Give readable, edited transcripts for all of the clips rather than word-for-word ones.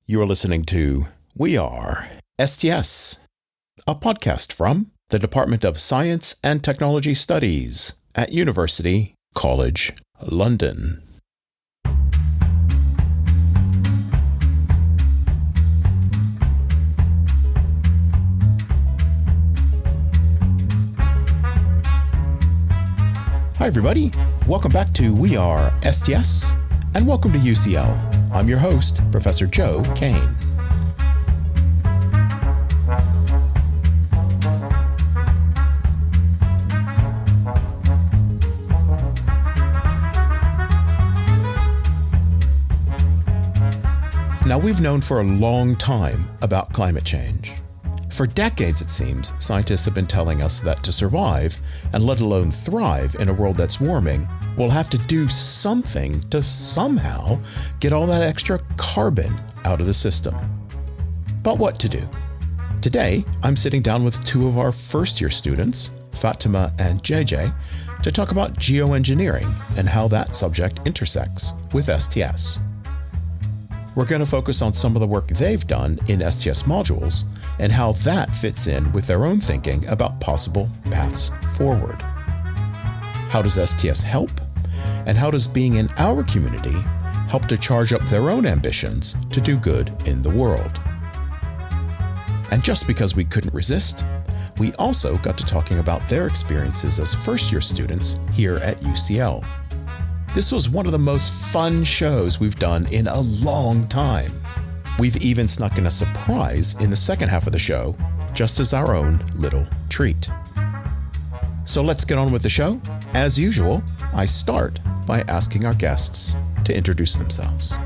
You're listening to We Are STS, a podcast from the Department of Science and Technology Studies at University College London. Hi everybody, welcome back to We Are STS, and welcome to UCL. I'm your host, Professor Joe Kane. Now, we've known for a long time about climate change. For decades, it seems, scientists have been telling us that to survive, and let alone thrive in a world that's warming, we'll have to do something to somehow get all that extra carbon out of the system. But what to do? Today, I'm sitting down with two of our first-year students, Fatima and JJ, to talk about geoengineering and how that subject intersects with STS. We're going to focus on some of the work they've done in STS modules and how that fits in with their own thinking about possible paths forward. How does STS help? And how does being in our community help to charge up their own ambitions to do good in the world? And just because we couldn't resist, we also got to talking about their experiences as first-year students here at UCL. This was one of the most fun shows we've done in a long time. We've even snuck in a surprise in the second half of the show, just as our own little treat. So let's get on with the show. As usual, I start by asking our guests to introduce themselves.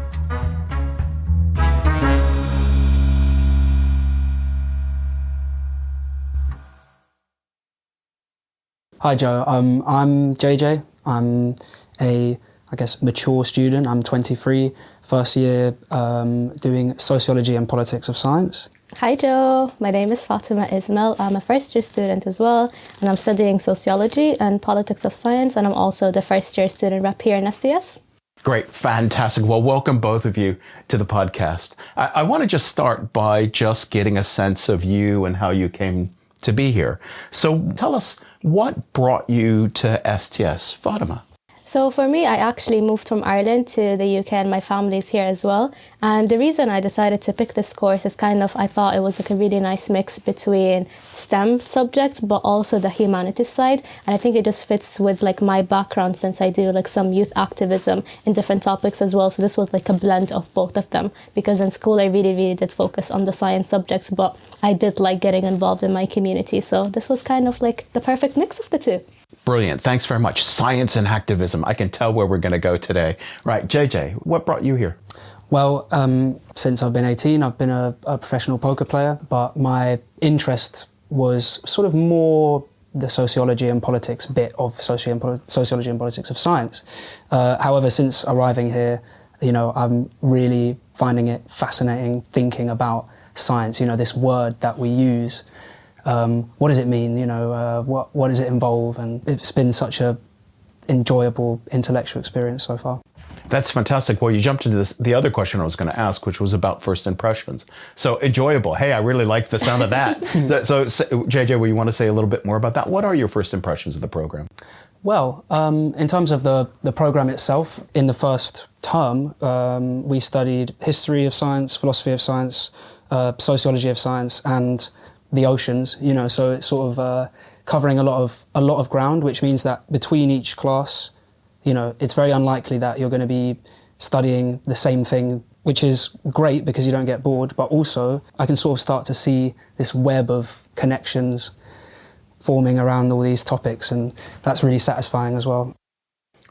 Hi Joe, I'm JJ. I'm a mature student. I'm 23, first year doing Sociology and Politics of Science. Hi Joe, my name is Fatima Ismail. I'm a first year student as well, and I'm studying Sociology and Politics of Science, and I'm also the first year student rep here in STS. Great, fantastic. Well, welcome both of you to the podcast. I want to just start by just getting a sense of you and how you came to be here. So tell us, what brought you to STS, Fatima? So for me, I actually moved from Ireland to the UK, and my family's here as well. And the reason I decided to pick this course is I thought it was like a really nice mix between STEM subjects, but also the humanities side. And I think it just fits with like my background, since I do like some youth activism in different topics as well. So this was like a blend of both of them, because in school I really did focus on the science subjects, but I did like getting involved in my community. So this was kind of like the perfect mix of the two. Brilliant. Thanks very much. Science and activism. I can tell where we're going to go today. Right. JJ, what brought you here? Well, since I've been 18, I've been a professional poker player, but my interest was sort of more the sociology and politics bit of sociology and politics of science. However, since arriving here, I'm really finding it fascinating thinking about science, this word that we use. What does it mean? What does it involve? And it's been such a enjoyable intellectual experience so far. That's fantastic. Well, you jumped into the other question I was going to ask, which was about first impressions. So enjoyable. Hey, I really like the sound of that. so JJ, will you want to say a little bit more about that? What are your first impressions of the program? Well, in terms of the program itself, in the first term, we studied history of science, philosophy of science, sociology of science, and the oceans, so it's sort of covering a lot of ground, which means that between each class, it's very unlikely that you're going to be studying the same thing, which is great because you don't get bored, but also I can sort of start to see this web of connections forming around all these topics, and that's really satisfying as well.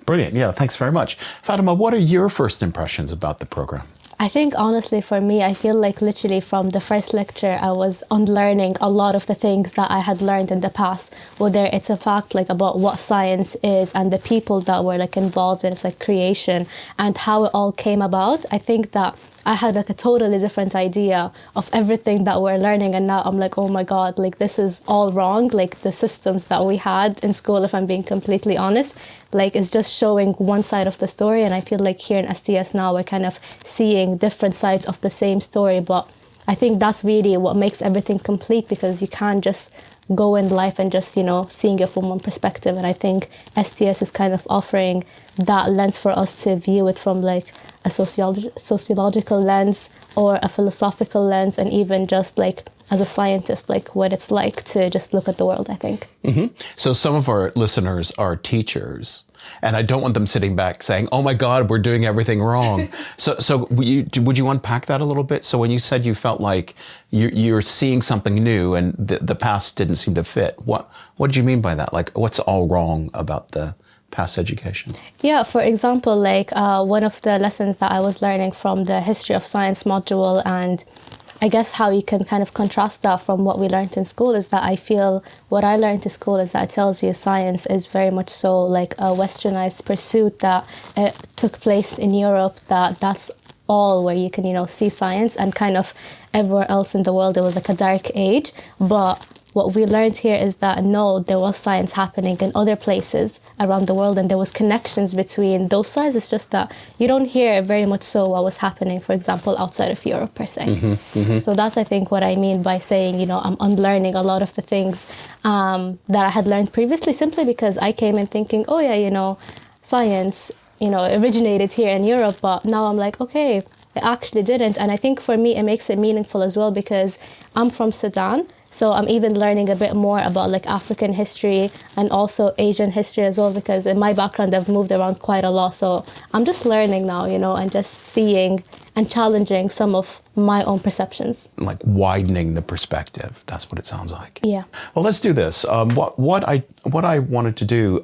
Brilliant. Yeah, thanks very much. Fatima, what are your first impressions about the program? I think honestly for me, I feel like literally from the first lecture, I was unlearning a lot of the things that I had learned in the past, whether it's a fact like about what science is and the people that were like involved in its like creation and how it all came about. I think that I had like a totally different idea of everything that we're learning, and now I'm like, oh my god, like this is all wrong. Like the systems that we had in school, if I'm being completely honest, like it's just showing one side of the story. And I feel like here in STS now we're kind of seeing different sides of the same story, but I think that's really what makes everything complete, because you can't just go in life and just, you know, seeing it from one perspective. And I think STS is kind of offering that lens for us to view it from like a sociological lens or a philosophical lens, and even just like as a scientist, like what it's like to just look at the world, I think. Mm-hmm. So some of our listeners are teachers, and I don't want them sitting back saying, oh my God, we're doing everything wrong. So would you unpack that a little bit? So when you said you felt like you're seeing something new and the past didn't seem to fit, what did you mean by that? Like, what's all wrong about the past education? Yeah, for example, like one of the lessons that I was learning from the History of Science module, and I guess how you can kind of contrast that from what we learned in school, is that I feel what I learned in school is that it tells you science is very much so like a westernized pursuit that took place in Europe, that's all where you can, you know, see science, and kind of everywhere else in the world it was like a dark age. But what we learned here is that no, there was science happening in other places around the world, and there was connections between those sides. It's just that you don't hear very much so what was happening, for example, outside of Europe per se. Mm-hmm, mm-hmm. So that's, I think, what I mean by saying, you know, I'm unlearning a lot of the things that I had learned previously, simply because I came in thinking, oh yeah, you know, science, you know, originated here in Europe, but now I'm like, okay, it actually didn't. And I think for me, it makes it meaningful as well, because I'm from Sudan. So I'm even learning a bit more about like African history and also Asian history as well, because in my background, I've moved around quite a lot. So I'm just learning now, you know, and just seeing and challenging some of my own perceptions. Like widening the perspective. That's what it sounds like. Yeah. Well, let's do this. What I wanted to do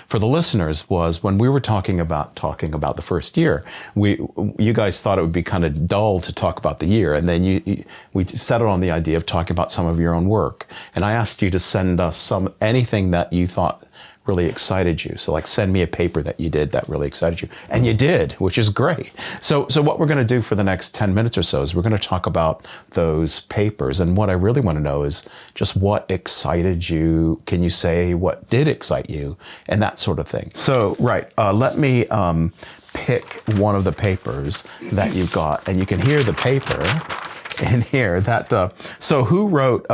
for the listeners was, when we were talking about the first year, you guys thought it would be kind of dull to talk about the year, and then we settled on the idea of talking about some of your own work. And I asked you to send us anything that you thought really excited you. So like, send me a paper that you did that really excited you. And you did, which is great. So what we're going to do for the next 10 minutes or so is we're going to talk about those papers. And what I really want to know is just what excited you. Can you say what did excite you and that sort of thing? So, right. Let me pick one of the papers that you've got, and you can hear the paper in here. So who wrote,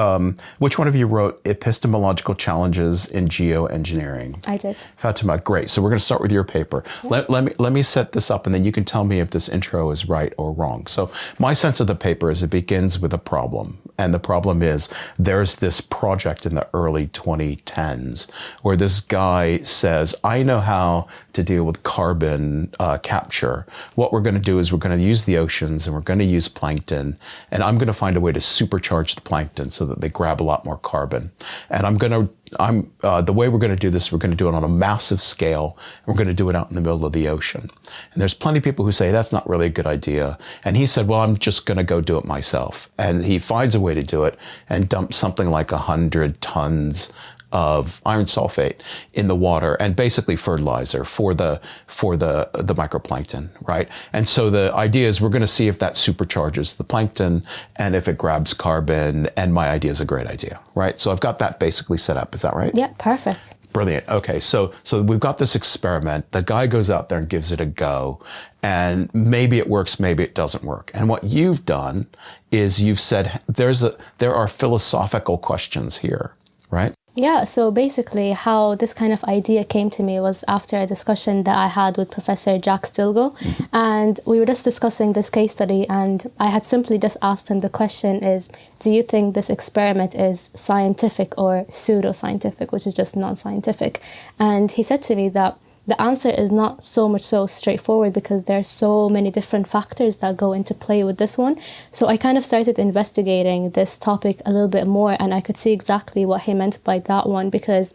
which one of you wrote Epistemological Challenges in Geoengineering? I did. Fatima, great. So we're going to start with your paper. Yeah. Let me set this up, and then you can tell me if this intro is right or wrong. So my sense of the paper is it begins with a problem. And the problem is there's this project in the early 2010s where this guy says, I know how to deal with carbon capture. What we're going to do is we're going to use the oceans, and we're going to use plankton, and I'm going to find a way to supercharge the plankton so that they grab a lot more carbon. And the way we're going to do this, we're going to do it on a massive scale, and we're going to do it out in the middle of the ocean. And there's plenty of people who say that's not really a good idea. And he said, well, I'm just going to go do it myself. And he finds a way to do it and dumps something like 100 tons of iron sulfate in the water, and basically fertilizer for the microplankton, right? And so the idea is we're going to see if that supercharges the plankton and if it grabs carbon, and my idea is a great idea, right? So I've got that basically set up. Is that right? Yeah, perfect. Brilliant. Okay, so we've got this experiment. The guy goes out there and gives it a go, and maybe it works, maybe it doesn't work. And what you've done is you've said there are philosophical questions here, right? Yeah, so basically how this kind of idea came to me was after a discussion that I had with Professor Jack Stilgo. Mm-hmm. And we were just discussing this case study, and I had simply just asked him the question is, do you think this experiment is scientific or pseudoscientific, which is just non-scientific? And he said to me that the answer is not so much so straightforward, because there's so many different factors that go into play with this one. So I kind of started investigating this topic a little bit more, and I could see exactly what he meant by that one, because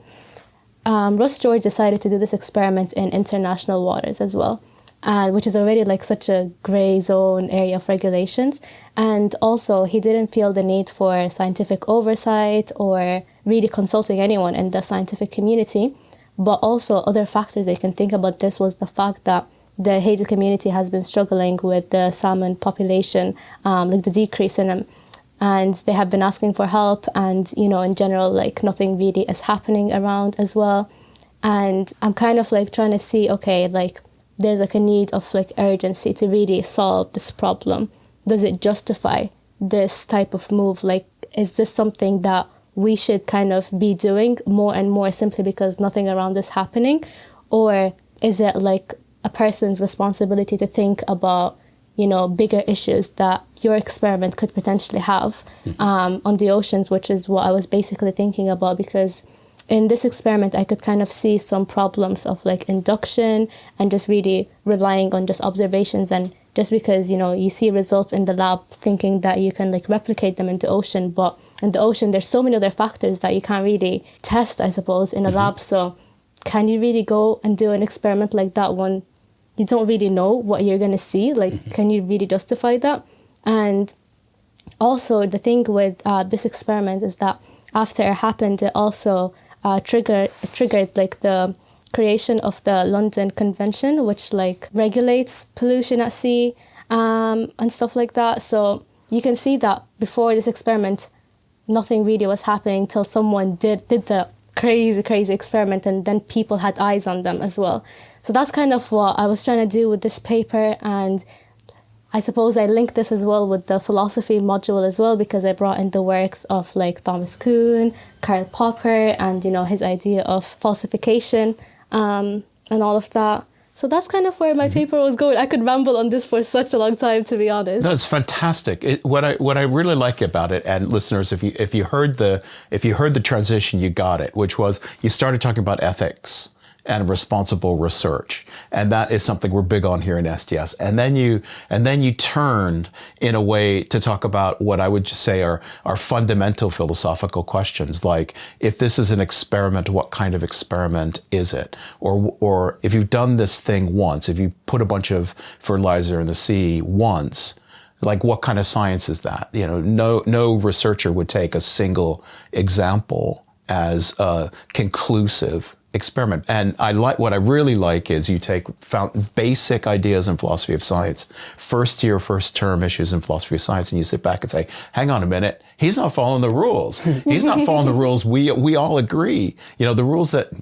Russ George decided to do this experiment in international waters as well, which is already like such a gray zone area of regulations. And also he didn't feel the need for scientific oversight or really consulting anyone in the scientific community. But also other factors that you can think about this was the fact that the Haiti community has been struggling with the salmon population, like the decrease in them. And they have been asking for help, and, you know, in general, like nothing really is happening around as well. And I'm kind of like trying to see, okay, like there's like a need of like urgency to really solve this problem. Does it justify this type of move? Like, is this something that we should kind of be doing more and more simply because nothing around is happening? Or is it like a person's responsibility to think about, you know, bigger issues that your experiment could potentially have on the oceans, which is what I was basically thinking about, because in this experiment, I could kind of see some problems of like induction and just really relying on just observations. And just because, you know, you see results in the lab thinking that you can like replicate them in the ocean, but in the ocean, there's so many other factors that you can't really test, I suppose, in a lab. So can you really go and do an experiment like that when you don't really know what you're going to see? Like, can you really justify that? And also the thing with this experiment is that after it happened, it also triggered like the creation of the London Convention, which like regulates pollution at sea and stuff like that. So you can see that before this experiment, nothing really was happening till someone did the crazy experiment, and then people had eyes on them as well. So that's kind of what I was trying to do with this paper. And I suppose I linked this as well with the philosophy module as well, because I brought in the works of like Thomas Kuhn, Karl Popper, and, you know, his idea of falsification and all of that. So that's kind of where my paper was going. I could ramble on this for such a long time, to be honest. That's fantastic. What I really like about it, and listeners, if you heard the transition, you got it, which was you started talking about ethics and responsible research, and that is something we're big on here in STS. And then you turned in a way to talk about what I would just say are fundamental philosophical questions, like if this is an experiment, what kind of experiment is it? Or if you've done this thing once, if you put a bunch of fertilizer in the sea once, like what kind of science is that? You know, no researcher would take a single example as a conclusive experiment. And what I really like is you take basic ideas in philosophy of science, first year, first term issues in philosophy of science, and you sit back and say, hang on a minute, he's not following the rules. He's not following the rules we all agree. You know, the rules that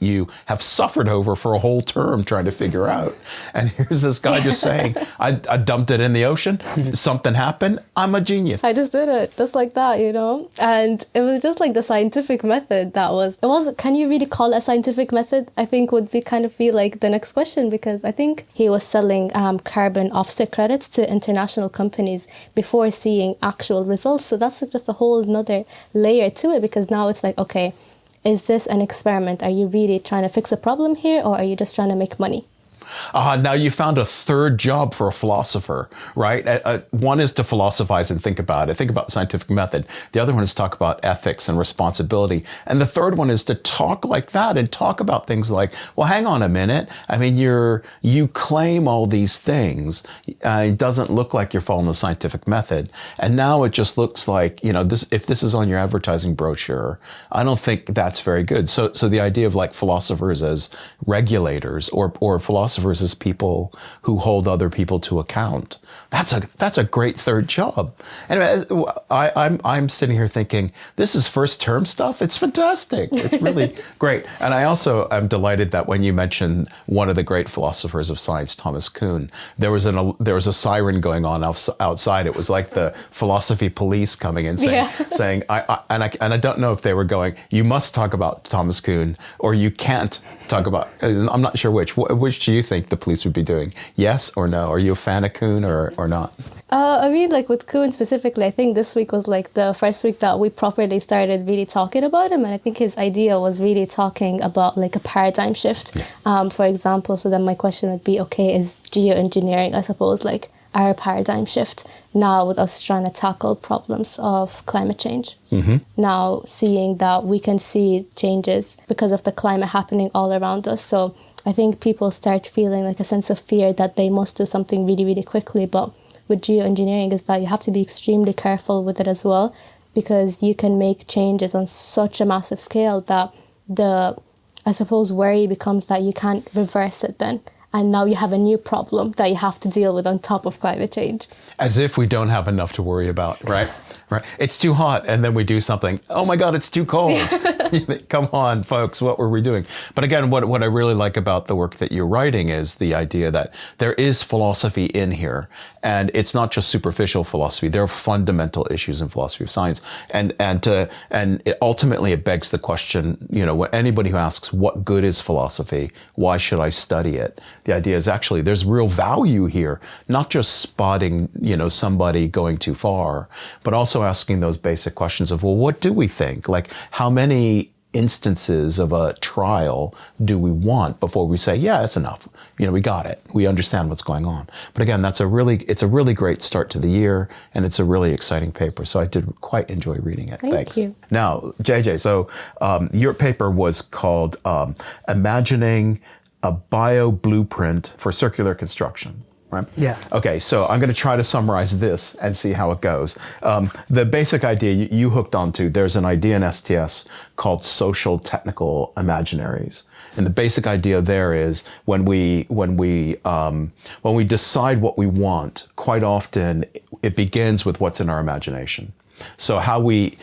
you have suffered over for a whole term trying to figure out. And here's this guy just saying, I dumped it in the ocean, something happened, I'm a genius. I just did it, just like that, you know? And it was just like the scientific method can you really call it a scientific method? I think would be like the next question, because I think he was selling carbon offset credits to international companies before seeing actual results. So that's just a whole nother layer to it, because now it's like, okay, is this an experiment? Are you really trying to fix a problem here, or are you just trying to make money? Now you found a third job for a philosopher, right? One is to philosophize and think about it, think about the scientific method. The other one is to talk about ethics and responsibility. And the third one is to talk like that and talk about things like, well, hang on a minute. I mean, you claim all these things. It doesn't look like you're following the scientific method. And now it just looks like, if this is on your advertising brochure, I don't think that's very good. So the idea of like philosophers as regulators or philosophers as people who hold other people to account, that's a great third job. Anyway, I'm sitting here thinking, this is first term stuff. It's fantastic. It's really great. And I also am delighted that when you mentioned one of the great philosophers of science, Thomas Kuhn, there was a siren going on outside. It was like the philosophy police coming in saying, I don't know if they were going, you must talk about Thomas Kuhn or you can't talk about, I'm not sure which do you think the police would be doing? Yes or no? Are you a fan of Kuhn or not? I mean, like with Kuhn specifically, I think this week was like the first week that we properly started really talking about him. And I think his idea was really talking about like a paradigm shift, for example. So then my question would be, okay, is geoengineering, I suppose, like our paradigm shift now with us trying to tackle problems of climate change? Mm-hmm. Now seeing that we can see changes because of the climate happening all around us. So I think people start feeling like a sense of fear that they must do something really, really quickly. But with geoengineering is that you have to be extremely careful with it as well, because you can make changes on such a massive scale that I suppose, worry becomes that you can't reverse it then. and now you have a new problem that you have to deal with on top of climate change. As if we don't have enough to worry about, right? Right. It's too hot, and then we do something. Oh my God, it's too cold. Come on, folks, what were we doing? But again, what I really like about the work that you're writing is the idea that there is philosophy in here, and it's not just superficial philosophy. There are fundamental issues in philosophy of science, and ultimately it begs the question. Anybody who asks what good is philosophy, why should I study it? The idea is actually there's real value here, not just spotting somebody going too far, but also asking those basic questions of, well, what do we think? Like, how many instances of a trial do we want before we say, yeah, it's enough. We got it. We understand what's going on. But again, it's a really great start to the year, and it's a really exciting paper. So I did quite enjoy reading it. Thank you. Now, JJ, so your paper was called Imagining a Bio Blueprint for Circular Construction. Right? Yeah. Okay, so I'm going to try to summarize this and see how it goes. The basic idea you hooked onto, there's an idea in STS called social technical imaginaries. And the basic idea there is when we decide what we want, quite often it begins with what's in our imagination. So how we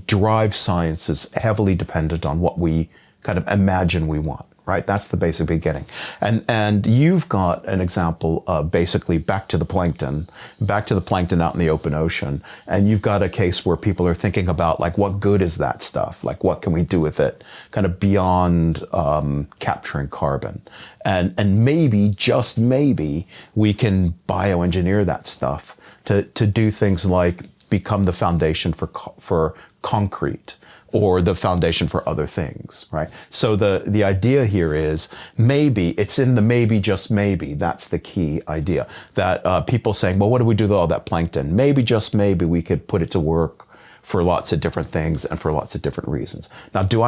drive science is heavily dependent on what we kind of imagine we want. Right, that's the basic beginning, and you've got an example of basically back to the plankton out in the open ocean, and you've got a case where people are thinking about like, what good is that stuff? Like, what can we do with it? Kind of beyond capturing carbon, and maybe just maybe we can bioengineer that stuff to do things like become the foundation for concrete, or the foundation for other things, right? So the idea here is maybe, it's in the maybe, just maybe, that's the key idea. That people saying, well, what do we do with all that plankton? Maybe, just maybe, we could put it to work for lots of different things and for lots of different reasons. Now, did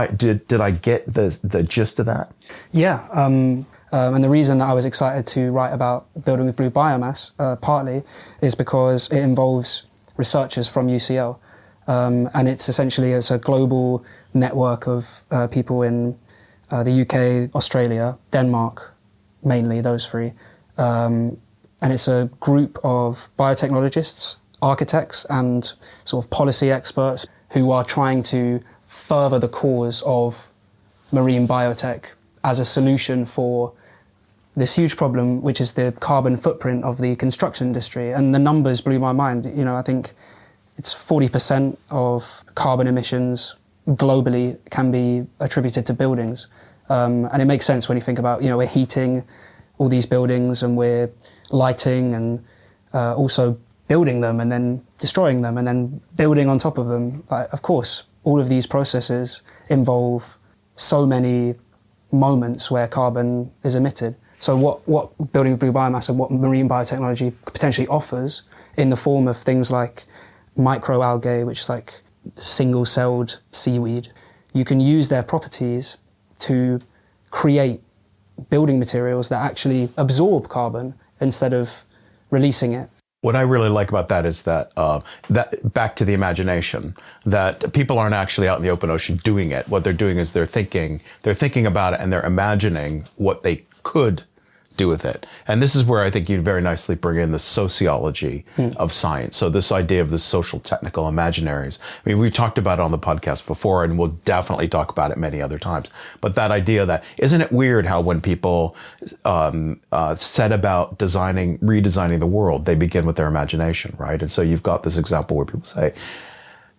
I get the gist of that? Yeah, and the reason that I was excited to write about building with blue biomass, partly, is because it involves researchers from UCL. And it's a global network of people in the UK, Australia, Denmark, mainly those three. And it's a group of biotechnologists, architects, and sort of policy experts who are trying to further the cause of marine biotech as a solution for this huge problem, which is the carbon footprint of the construction industry. And the numbers blew my mind. I think it's 40% of carbon emissions globally can be attributed to buildings. And it makes sense when you think about, we're heating all these buildings and we're lighting and also building them and then destroying them and then building on top of them. Of course, all of these processes involve so many moments where carbon is emitted. So what building with blue biomass and what marine biotechnology potentially offers in the form of things like microalgae, which is like single-celled seaweed, you can use their properties to create building materials that actually absorb carbon instead of releasing it. What I really like about that is that back to the imagination, that people aren't actually out in the open ocean doing it. What they're doing is they're thinking about it and they're imagining what they could do with it. And this is where I think you very nicely bring in the sociology of science. So this idea of the social technical imaginaries. I mean, we've talked about it on the podcast before, and we'll definitely talk about it many other times. But that idea that, isn't it weird how when people set about redesigning the world, they begin with their imagination, right? And so you've got this example where people say,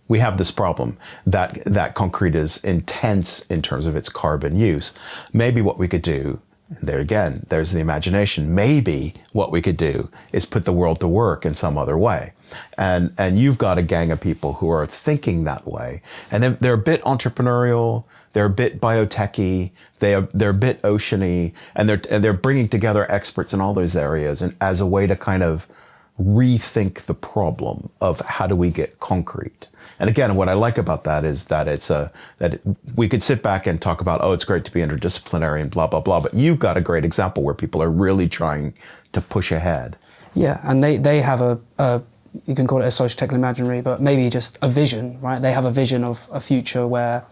we have this problem that concrete is intense in terms of its carbon use. Maybe what we could do, there again, there's the imagination. Maybe what we could do is put the world to work in some other way. And you've got a gang of people who are thinking that way. And they're a bit entrepreneurial, they're a bit biotechy, they're a bit oceany, and they're bringing together experts in all those areas and as a way to kind of rethink the problem of how do we get concrete. And again, what I like about that is that we could sit back and talk about, oh, it's great to be interdisciplinary and blah, blah, blah. But you've got a great example where people are really trying to push ahead. Yeah, and they have you can call it a social technical imaginary, but maybe just a vision, right? They have a vision of a future where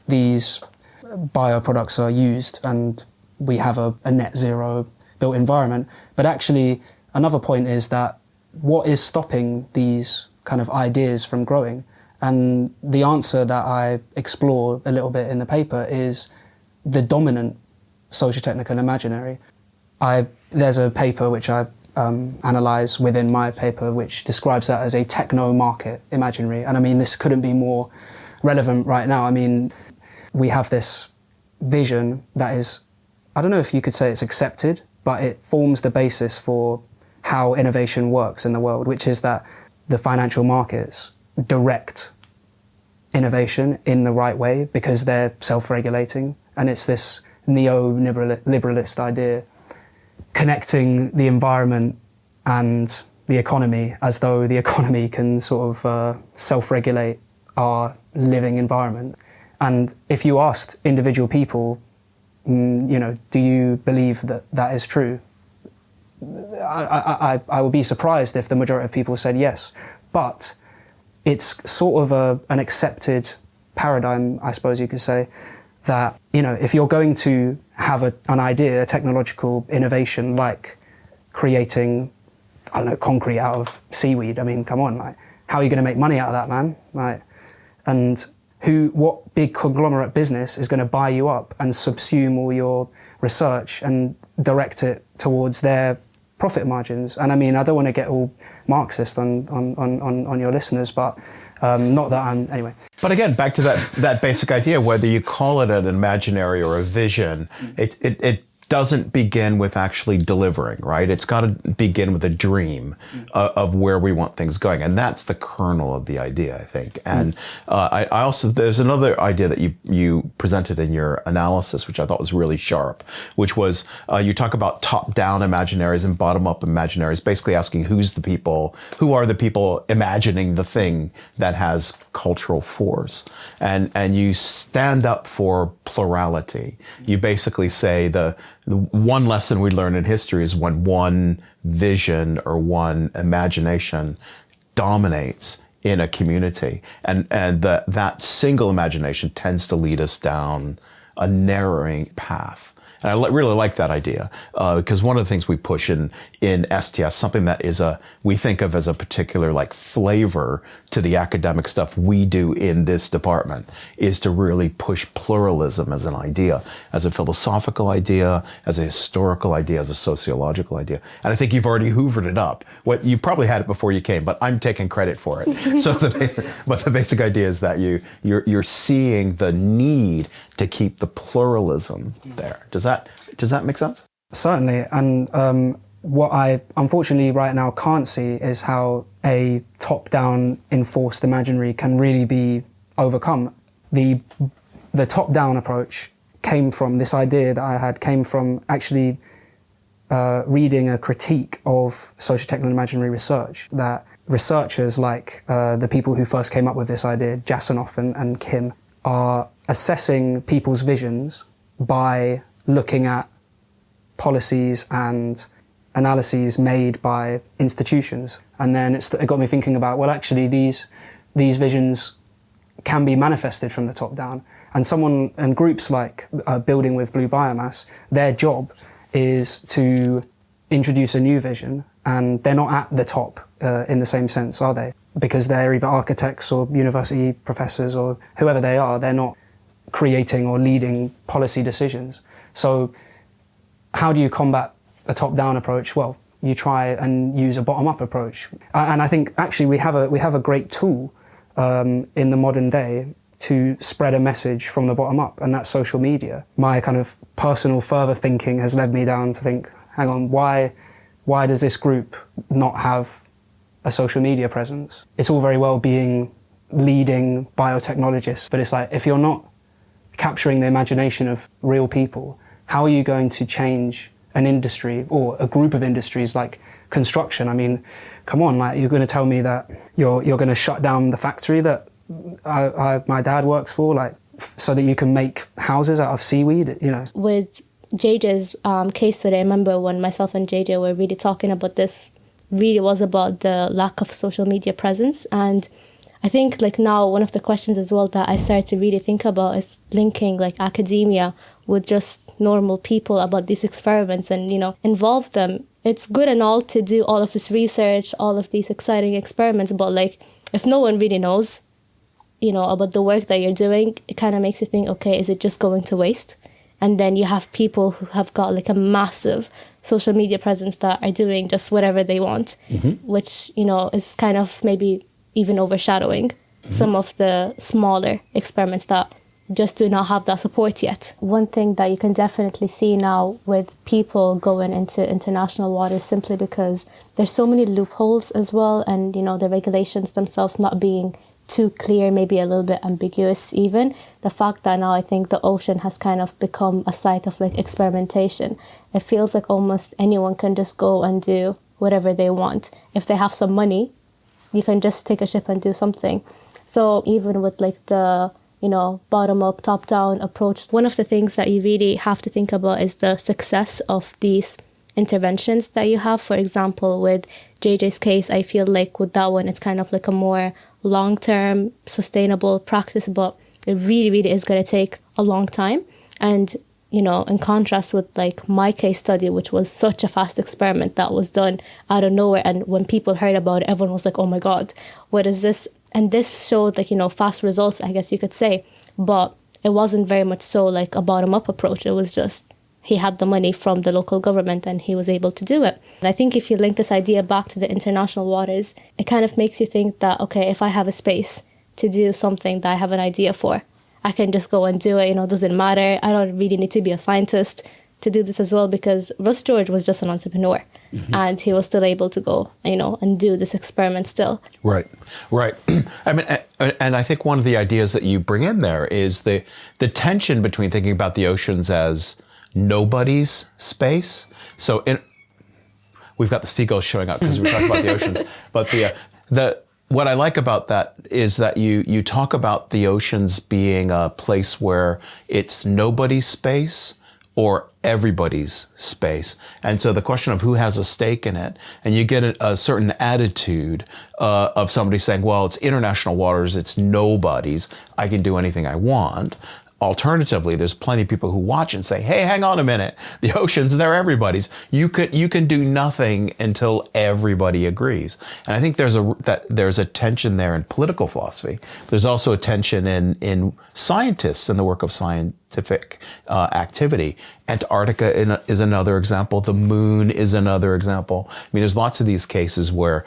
these bioproducts are used and we have a net zero built environment. But actually, another point is that what is stopping these kind of ideas from growing? And the answer that I explore a little bit in the paper is the dominant socio-technical imaginary. There's a paper which I analyse within my paper which describes that as a techno-market imaginary. And I mean, this couldn't be more relevant right now. I mean, we have this vision that is, I don't know if you could say it's accepted, but it forms the basis for how innovation works in the world, which is that the financial markets direct innovation in the right way because they're self-regulating. And it's this neo-liberalist idea connecting the environment and the economy as though the economy can sort of self-regulate our living environment. And if you asked individual people, do you believe that that is true? I would be surprised if the majority of people said yes. But it's sort of an accepted paradigm, I suppose you could say, that, if you're going to have an idea, a technological innovation like creating, concrete out of seaweed, I mean, come on, like, how are you going to make money out of that, man? Like, and what big conglomerate business is going to buy you up and subsume all your research and direct it towards their profit margins? And I mean, I don't want to get all Marxist on your listeners, but not that I'm, anyway. But again, back to that basic idea, whether you call it an imaginary or a vision, it doesn't begin with actually delivering, right? It's got to begin with a dream of where we want things going. And that's the kernel of the idea, I think. And I also, there's another idea that you presented in your analysis, which I thought was really sharp, which was you talk about top-down imaginaries and bottom-up imaginaries, basically asking who are the people imagining the thing that has cultural force. And you stand up for plurality. You basically say the one lesson we learn in history is when one vision or one imagination dominates in a community, and that single imagination tends to lead us down a narrowing path. And I really like that idea because one of the things we push in STS, something that we think of as a particular like flavor to the academic stuff we do in this department, is to really push pluralism as an idea, as a philosophical idea, as a historical idea, as a sociological idea. And I think you've already hoovered it up. You probably had it before you came, but I'm taking credit for it. But the basic idea is that you're seeing the need to keep the pluralism there. Does that make sense? Certainly. And what I unfortunately right now can't see is how a top-down enforced imaginary can really be overcome. The top-down approach came from, this idea that I had came from actually reading a critique of socio-technical imaginary research, that researchers like the people who first came up with this idea, Jasanoff and Kim, are assessing people's visions by looking at policies and analyses made by institutions. And then it got me thinking about, well, actually these visions can be manifested from the top down. And groups like Building with Blue Biomass, their job is to introduce a new vision, and they're not at the top in the same sense, are they? Because they're either architects or university professors or whoever they are, they're not creating or leading policy decisions. So how do you combat a top-down approach? Well, you try and use a bottom-up approach. And I think actually we have a great tool in the modern day to spread a message from the bottom up, and that's social media. My kind of personal further thinking has led me down to think, hang on, why does this group not have a social media presence? It's all very well being leading biotechnologists, but it's like, if you're not capturing the imagination of real people, how are you going to change an industry or a group of industries like construction? I mean, come on, like, you're going to tell me that you're going to shut down the factory that my dad works for, like, so that you can make houses out of seaweed, you know? With JJ's case today, I remember when myself and JJ were really talking about this, really was about the lack of social media presence. And I think like now one of the questions as well that I started to really think about is linking like academia with just normal people about these experiments and, you know, involve them. It's good and all to do all of this research, all of these exciting experiments, but like if no one really knows, you know, about the work that you're doing, it kind of makes you think, okay, is it just going to waste? And then you have people who have got like a massive social media presence that are doing just whatever they want, which, you know, is kind of maybe even overshadowing some of the smaller experiments that just do not have that support yet. One thing that you can definitely see now with people going into international waters simply because there's so many loopholes as well, and, you know, the regulations themselves not being too clear, maybe a little bit ambiguous even. The fact that now I think the ocean has kind of become a site of like experimentation. It feels like almost anyone can just go and do whatever they want. If they have some money, you can just take a ship and do something. So even with like the, you know, bottom up, top down approach, one of the things that you really have to think about is the success of these interventions that you have. For example, with JJ's case, I feel like with that one, it's kind of like a more long-term sustainable practice, but it really, really is going to take a long time. And, you know, in contrast with like my case study, which was such a fast experiment that was done out of nowhere. And when people heard about it, everyone was like, oh my God, what is this? And this showed like, you know, fast results, I guess you could say, but it wasn't very much so like a bottom-up approach. It was just he had the money from the local government and he was able to do it. And I think if you link this idea back to the international waters, it kind of makes you think that, okay, if I have a space to do something that I have an idea for, I can just go and do it, you know, it doesn't matter. I don't really need to be a scientist to do this as well, because Russ George was just an entrepreneur and he was still able to go, you know, and do this experiment still. Right. I mean, and I think one of the ideas that you bring in there is the tension between thinking about the oceans as nobody's space. So we've got the seagulls showing up because we're talking about the oceans. But what I like about that is that you talk about the oceans being a place where it's nobody's space or everybody's space. And so the question of who has a stake in it, and you get a certain attitude of somebody saying, well, it's international waters, it's nobody's, I can do anything I want. Alternatively, there's plenty of people who watch and say, hey, hang on a minute, the oceans, they're everybody's. You can do nothing until everybody agrees. And I think there's a tension there in political philosophy. There's also a tension in scientists and the work of scientific activity. Antarctica is another example. The moon is another example. I mean, there's lots of these cases where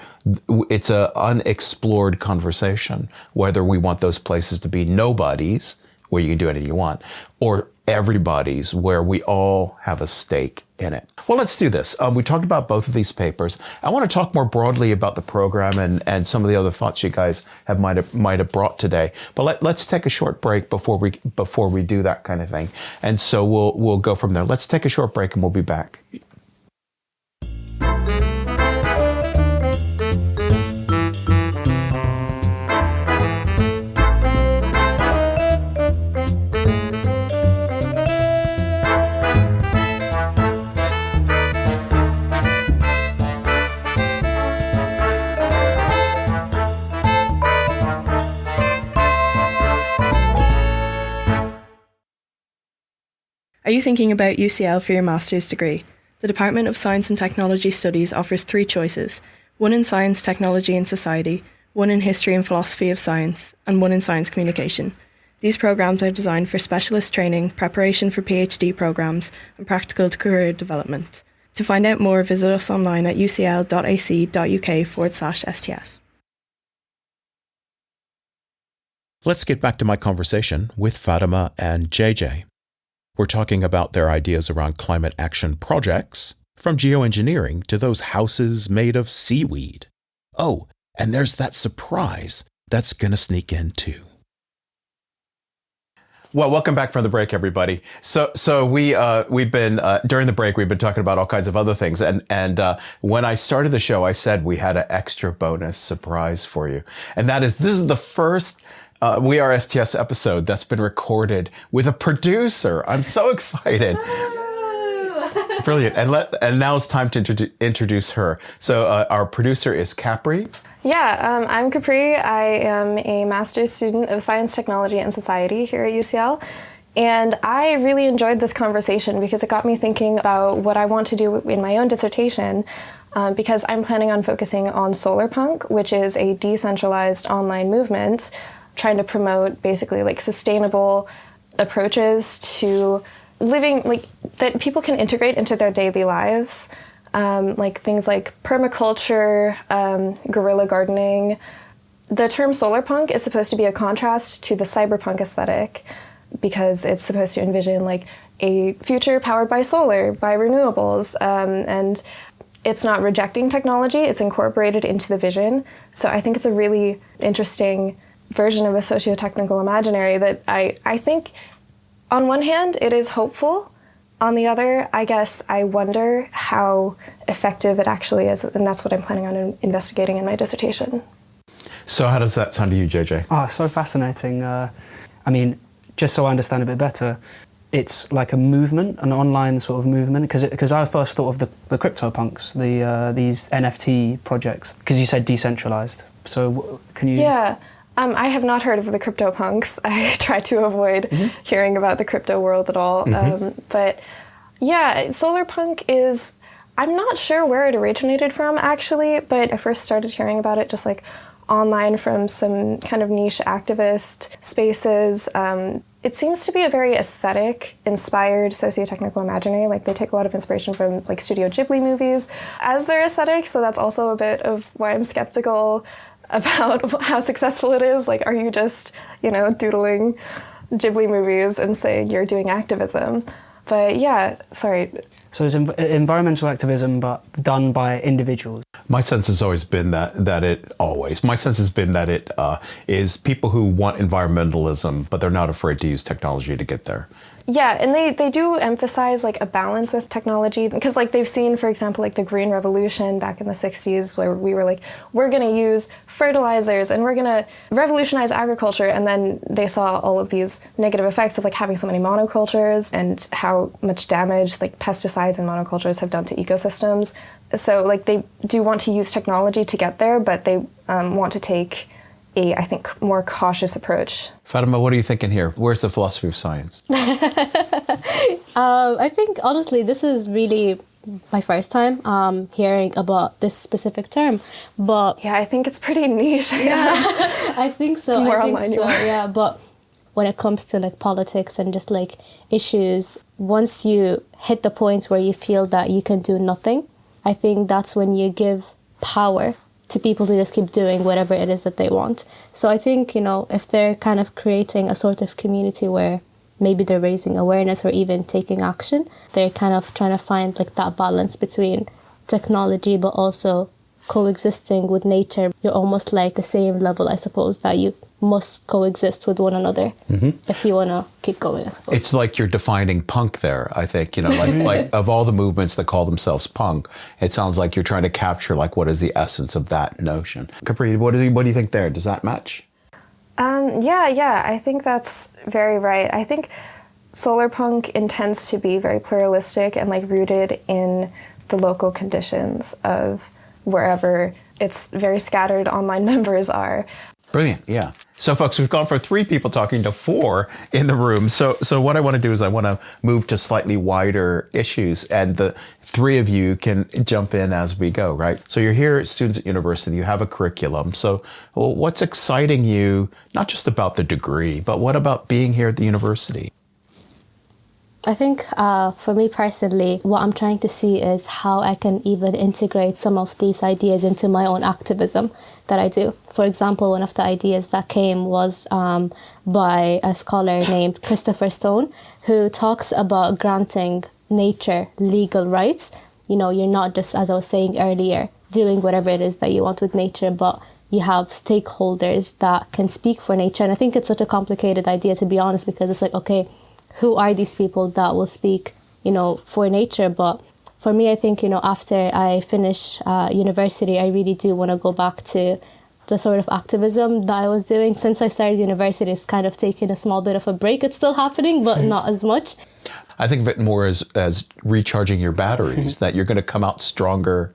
it's an unexplored conversation, whether we want those places to be nobody's, where you can do anything you want, or everybody's, where we all have a stake in it. Well, let's do this. We talked about both of these papers. I want to talk more broadly about the program and some of the other thoughts you guys might have brought today. But let's take a short break before we do that kind of thing. And so we'll go from there. Let's take a short break and we'll be back. Are you thinking about UCL for your master's degree? The Department of Science and Technology Studies offers 3 choices, one in Science, Technology and Society, one in History and Philosophy of Science, and one in Science Communication. These programmes are designed for specialist training, preparation for PhD programmes, and practical career development. To find out more, visit us online at ucl.ac.uk/STS. Let's get back to my conversation with Fatima and JJ. We're talking about their ideas around climate action projects, from geoengineering to those houses made of seaweed. Oh, and there's that surprise that's going to sneak in too. Well, welcome back from the break, everybody. So we've been during the break, we've been talking about all kinds of other things. And when I started the show, I said we had an extra bonus surprise for you. And this is the first WeAreSTS episode that's been recorded with a producer. I'm so excited. Brilliant. And now it's time to introduce her. So our producer is Capri. Yeah, I'm Capri. I am a master's student of Science, Technology, and Society here at UCL. And I really enjoyed this conversation because it got me thinking about what I want to do in my own dissertation, because I'm planning on focusing on solarpunk, which is a decentralized online movement trying to promote basically like sustainable approaches to living, like that people can integrate into their daily lives, like things like permaculture, guerrilla gardening. The term solarpunk is supposed to be a contrast to the cyberpunk aesthetic, because it's supposed to envision like a future powered by solar, by renewables, and it's not rejecting technology, it's incorporated into the vision. So I think it's a really interesting version of a socio-technical imaginary that I think on one hand it is hopeful, on the other I guess I wonder how effective it actually is, and that's what I'm planning on investigating in my dissertation. So how does that sound to you, JJ? Oh, so fascinating. I mean, just so I understand a bit better, it's like a movement, an online sort of movement, because I first thought of the CryptoPunks, these NFT projects, because you said decentralized. So can you... Yeah, I have not heard of the CryptoPunks. I try to avoid hearing about the crypto world at all. But yeah, solarpunk is, I'm not sure where it originated from actually, but I first started hearing about it just like online from some kind of niche activist spaces. It seems to be a very aesthetic-inspired socio-technical imaginary. Like they take a lot of inspiration from like Studio Ghibli movies as their aesthetic, so that's also a bit of why I'm skeptical about how successful it is. Like, are you just, doodling Ghibli movies and saying you're doing activism? But yeah, sorry. So it's environmental activism, but done by individuals. My sense has always been that it is people who want environmentalism, but they're not afraid to use technology to get there. Yeah, and they do emphasize like a balance with technology, because like they've seen, for example, like the Green Revolution back in the 60s, where we were like, we're going to use fertilizers and we're going to revolutionize agriculture, and then they saw all of these negative effects of like having so many monocultures and how much damage like pesticides and monocultures have done to ecosystems. So like they do want to use technology to get there, but they want to take a, I think, more cautious approach. Fatima, what are you thinking here? Where's the philosophy of science? I think, honestly, this is really my first time hearing about this specific term. But yeah, I think it's pretty niche. Yeah, I think so. The more online you are. Yeah, but when it comes to like politics and just like issues, once you hit the point where you feel that you can do nothing, I think that's when you give power to people to just keep doing whatever it is that they want. So I think, if they're kind of creating a sort of community where maybe they're raising awareness or even taking action, they're kind of trying to find like that balance between technology but also coexisting with nature. You're almost like the same level, I suppose, that you must coexist with one another if you want to keep going, I suppose. It's like you're defining punk there, I think, like of all the movements that call themselves punk, it sounds like you're trying to capture like what is the essence of that notion. Capri, what do you think there? Does that match? Yeah, I think that's very right. I think solarpunk intends to be very pluralistic and like rooted in the local conditions of wherever its very scattered online members are. Brilliant, yeah. So folks, we've gone from 3 people talking to 4 in the room. So what I want to do is I want to move to slightly wider issues, and the 3 of you can jump in as we go, right? So you're here, students at university, you have a curriculum. So what's exciting you, not just about the degree, but what about being here at the university? I think for me personally, what I'm trying to see is how I can even integrate some of these ideas into my own activism that I do. For example, one of the ideas that came was by a scholar named Christopher Stone, who talks about granting nature legal rights. You're not just, as I was saying earlier, doing whatever it is that you want with nature, but you have stakeholders that can speak for nature. And I think it's such a complicated idea, to be honest, because it's like, okay, who are these people that will speak, for nature? But for me, I think, after I finish university, I really do want to go back to the sort of activism that I was doing. Since I started university, it's kind of taken a small bit of a break. It's still happening, but not as much. I think of it more as recharging your batteries, that you're going to come out stronger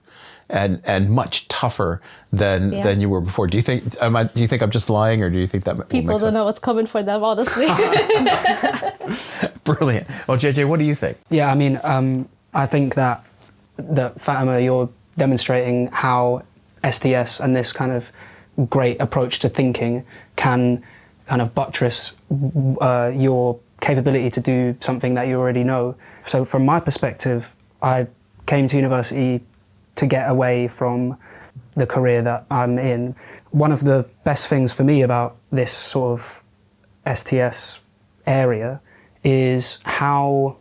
and much tougher than you were before. Do you think I'm just lying, or do you think that people don't know what's coming for them, honestly? Brilliant. Well, JJ, what do you think? Yeah, I mean, I think that Fatima, you're demonstrating how STS and this kind of great approach to thinking can kind of buttress your capability to do something that you already know. So from my perspective, I came to university to get away from the career that I'm in. One of the best things for me about this sort of STS area is how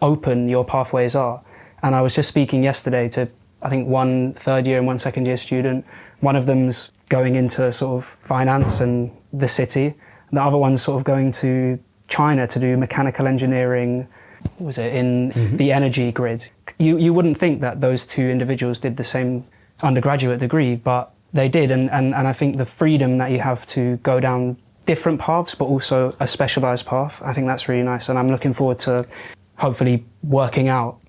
open your pathways are. And I was just speaking yesterday to, I think, one third year and one second year student. One of them's going into sort of finance and the city. The other one's sort of going to China to do mechanical engineering, what was it, in the energy grid. You wouldn't think that those two individuals did the same undergraduate degree, but they did. And I think the freedom that you have to go down different paths, but also a specialised path, I think that's really nice. And I'm looking forward to hopefully working out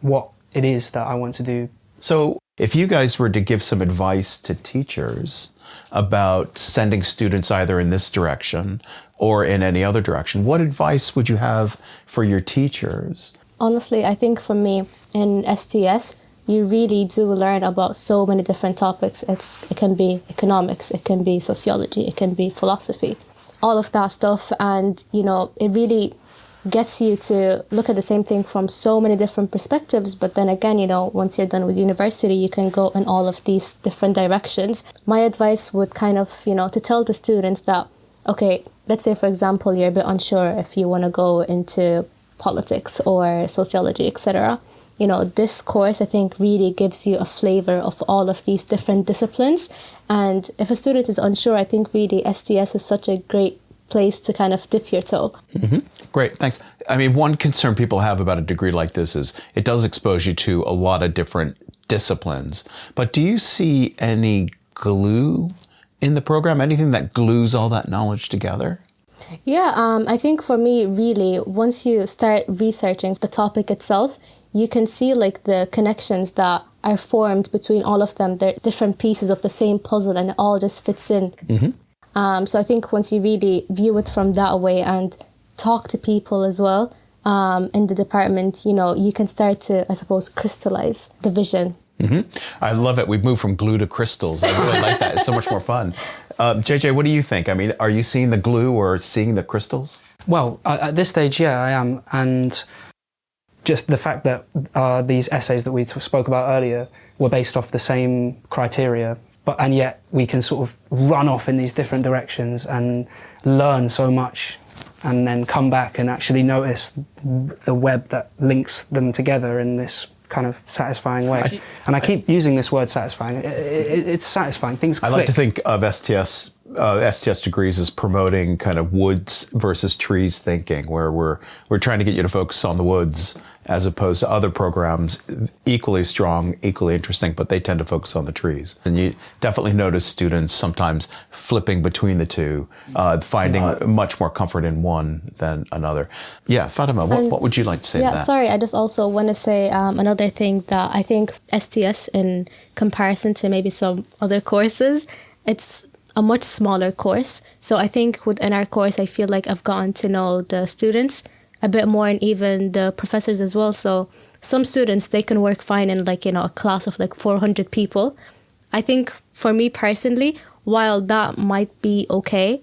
what it is that I want to do. So if you guys were to give some advice to teachers about sending students either in this direction or in any other direction, what advice would you have for your teachers? Honestly, I think for me, in STS, you really do learn about so many different topics. It can be economics, it can be sociology, it can be philosophy, all of that stuff. And, it really gets you to look at the same thing from so many different perspectives. But then again, once you're done with university, you can go in all of these different directions. My advice would kind of, to tell the students that, okay, let's say, for example, you're a bit unsure if you want to go into politics or sociology, etc. This course, I think, really gives you a flavor of all of these different disciplines. And if a student is unsure, I think really STS is such a great place to kind of dip your toe. Mm-hmm. Great, thanks. I mean, one concern people have about a degree like this is it does expose you to a lot of different disciplines. But do you see any glue in the program? Anything that glues all that knowledge together? Yeah, I think for me, really, once you start researching the topic itself, you can see like the connections that are formed between all of them. They're different pieces of the same puzzle and it all just fits in. Mm-hmm. So I think once you really view it from that way and talk to people as well in the department, you can start to, I suppose, crystallize the vision. Mm-hmm. I love it. We've moved from glue to crystals. I really like that. It's so much more fun. JJ, what do you think? I mean, are you seeing the glue or seeing the crystals? Well, at this stage, yeah, I am. And just the fact that these essays that we spoke about earlier were based off the same criteria, and yet we can sort of run off in these different directions and learn so much and then come back and actually notice the web that links them together in this kind of satisfying way. And I keep using this word satisfying. It's satisfying. Things click. I like to think of STS degrees as promoting kind of woods versus trees thinking, where we're trying to get you to focus on the woods as opposed to other programs equally strong, equally interesting, but they tend to focus on the trees. And you definitely notice students sometimes flipping between the two, finding much more comfort in one than another. Yeah, Fatima, what would you like to say to that? Yeah, sorry, I just also want to say another thing that I think STS, in comparison to maybe some other courses, it's a much smaller course. So I think within our course, I feel like I've gotten to know the students a bit more and even the professors as well. So some students, they can work fine in a class of 400 people. I think for me personally, while that might be okay,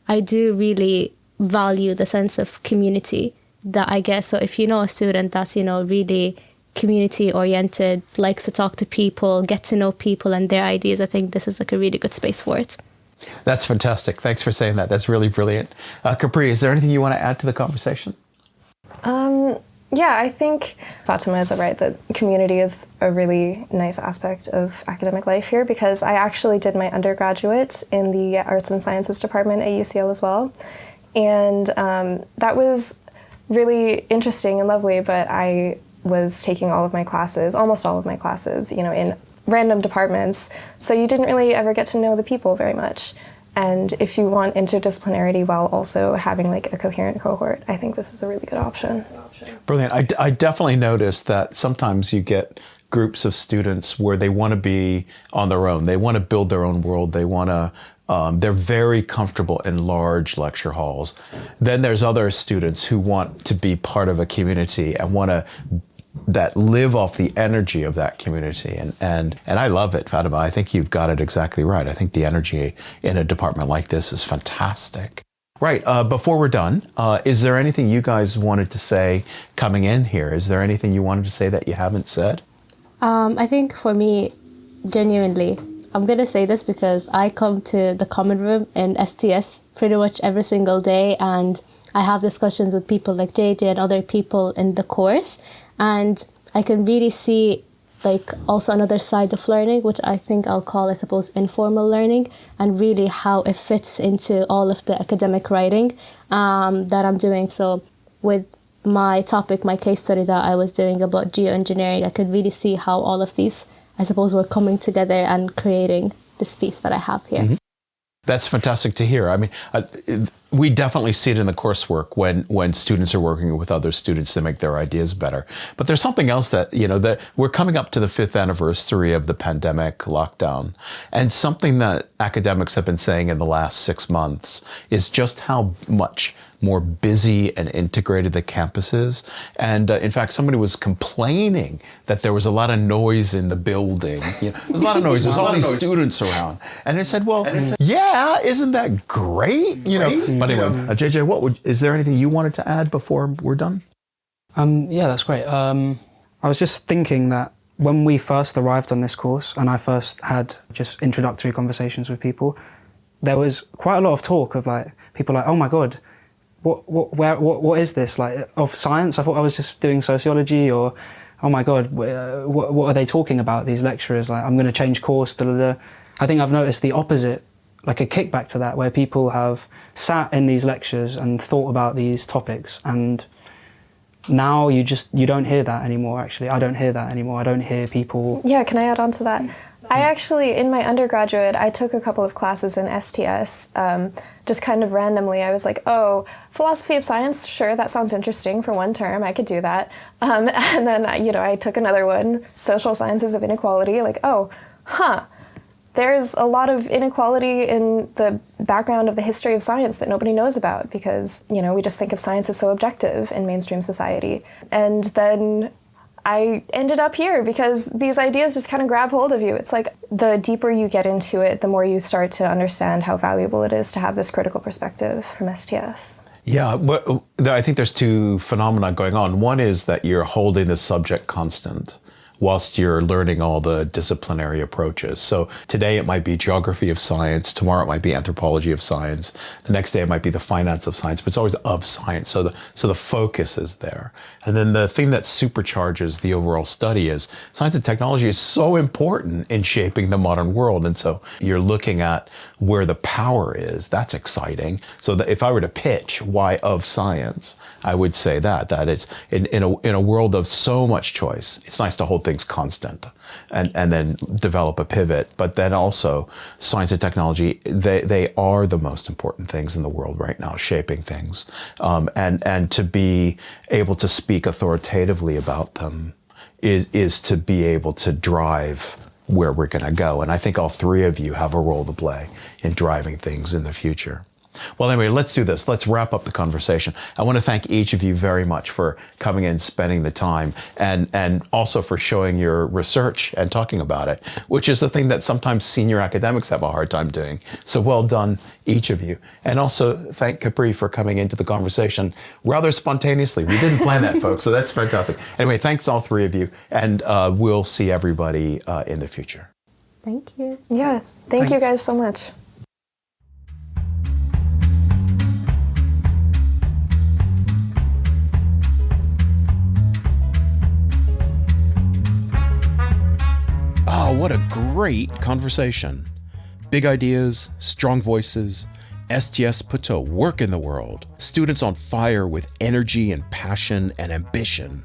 I do really value the sense of community that I get. So if you know a student that's, really community oriented, likes to talk to people, get to know people and their ideas, I think this is a really good space for it. That's fantastic. Thanks for saying that. That's really brilliant. Capri, is there anything you want to add to the conversation? Yeah, I think Fatima is right that community is a really nice aspect of academic life here, because I actually did my undergraduate in the Arts and Sciences department at UCL as well. And that was really interesting and lovely, but I was taking all of my classes, almost all of my classes, in random departments, so you didn't really ever get to know the people very much. And if you want interdisciplinarity while also having a coherent cohort, I think this is a really good option. Brilliant. I definitely noticed that sometimes you get groups of students where they want to be on their own. They want to build their own world. They want to, they're very comfortable in large lecture halls. Then there's other students who want to be part of a community and want to that live off the energy of that community. And I love it, Fatima. I think you've got it exactly right. I think the energy in a department like this is fantastic. Right, before we're done, is there anything you guys wanted to say coming in here? Is there anything you wanted to say that you haven't said? I think for me, genuinely, I'm going to say this because I come to the common room in STS pretty much every single day, and I have discussions with people like JJ and other people in the course, and I can really see like also another side of learning, which I think I'll call, I suppose, informal learning, and really how it fits into all of the academic writing that I'm doing. So with my topic, my case study that I was doing about geoengineering, I could really see how all of these, I suppose, were coming together and creating this piece that I have here. Mm-hmm. That's fantastic to hear. I mean, we definitely see it in the coursework when students are working with other students to make their ideas better. But there's something else that, that we're coming up to the 5th anniversary of the pandemic lockdown. And something that academics have been saying in the last 6 months is just how much more busy and integrated the campus is. And in fact, somebody was complaining that there was a lot of noise in the building. There was a lot of noise. There's all these students around. And I said, well, yeah, isn't that great? But anyway, JJ, is there anything you wanted to add before we're done? Yeah, that's great. I was just thinking that when we first arrived on this course and I first had just introductory conversations with people, there was quite a lot of talk of like people like, oh my God, what is this, like, of science? I thought I was just doing sociology, or oh my God, what are they talking about, these lecturers? Like, I'm going to change course, da, da, da. I think I've noticed the opposite, like a kickback to that, where people have sat in these lectures and thought about these topics, and now you don't hear that anymore. Actually, I don't hear that anymore. I don't hear people. Yeah, can I add on to that? I actually, in my undergraduate, I took a couple of classes in STS, just kind of randomly. I was like, oh, philosophy of science, sure, that sounds interesting for one term, I could do that. And then, I took another one, social sciences of inequality, like, oh, there's a lot of inequality in the background of the history of science that nobody knows about because, we just think of science as so objective in mainstream society. And then I ended up here because these ideas just kind of grab hold of you. It's like the deeper you get into it, the more you start to understand how valuable it is to have this critical perspective from STS. Yeah, but I think there's two phenomena going on. One is that you're holding the subject constant whilst you're learning all the disciplinary approaches. So today it might be geography of science, tomorrow it might be anthropology of science, the next day it might be the finance of science, but it's always of science. So the focus is there. And then the thing that supercharges the overall study is science and technology is so important in shaping the modern world. And so you're looking at where the power is. That's exciting. So that if I were to pitch why of science, I would say that it's in a world of so much choice, it's nice to hold things constant and then develop a pivot. But then also science and technology, they are the most important things in the world right now, shaping things. And to be able to speak authoritatively about them is to be able to drive where we're going to go. And I think all three of you have a role to play in driving things in the future. Well, anyway, let's do this. Let's wrap up the conversation. I want to thank each of you very much for coming in, spending the time, and also for showing your research and talking about it, which is the thing that sometimes senior academics have a hard time doing. So well done, each of you. And also thank Capri for coming into the conversation rather spontaneously. We didn't plan that, folks, so that's fantastic. Anyway, thanks all three of you, and we'll see everybody in the future. Thank you. Yeah, thank you guys so much. Oh, what a great conversation. Big ideas, strong voices, STS put to work in the world, students on fire with energy and passion and ambition.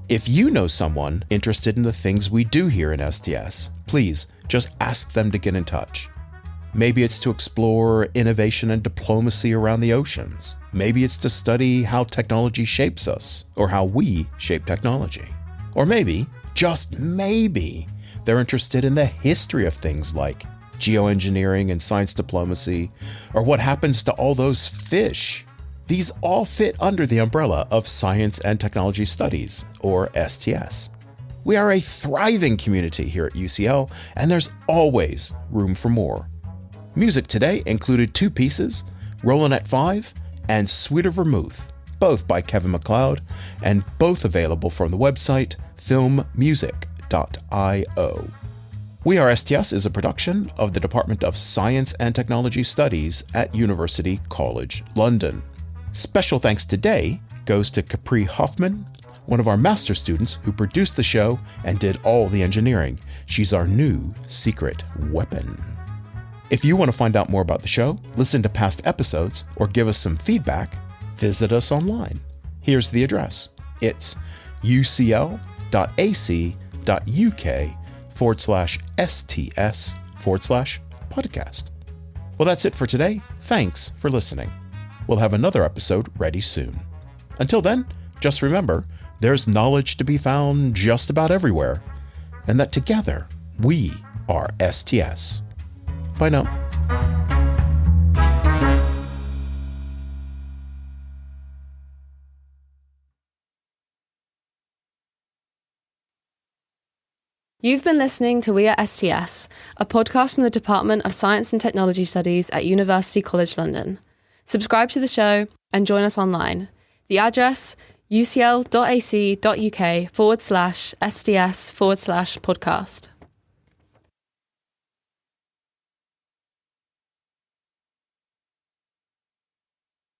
If you know someone interested in the things we do here in STS, please just ask them to get in touch. Maybe it's to explore innovation and diplomacy around the oceans. Maybe it's to study how technology shapes us, or how we shape technology. Or maybe, just maybe, they're interested in the history of things like geoengineering and science diplomacy, or what happens to all those fish. These all fit under the umbrella of Science and Technology Studies, or STS. We are a thriving community here at UCL, and there's always room for more. Music today included 2 pieces, Rollin' at 5 and Sweeter Vermouth, both by Kevin MacLeod, and both available from the website filmmusic.io. WeAreSTS is a production of the Department of Science and Technology Studies at University College London. Special thanks today goes to Capri Hoffman, one of our master students who produced the show and did all the engineering. She's our new secret weapon. If you want to find out more about the show, listen to past episodes, or give us some feedback, visit us online. Here's the address. It's ucl.ac.uk/STS/podcast. Well, that's it for today. Thanks for listening. We'll have another episode ready soon. Until then, just remember, there's knowledge to be found just about everywhere, and that together, we are STS. Bye now. You've been listening to WeAreSTS, a podcast from the Department of Science and Technology Studies at University College London. Subscribe to the show and join us online. The address, ucl.ac.uk/STS/podcast.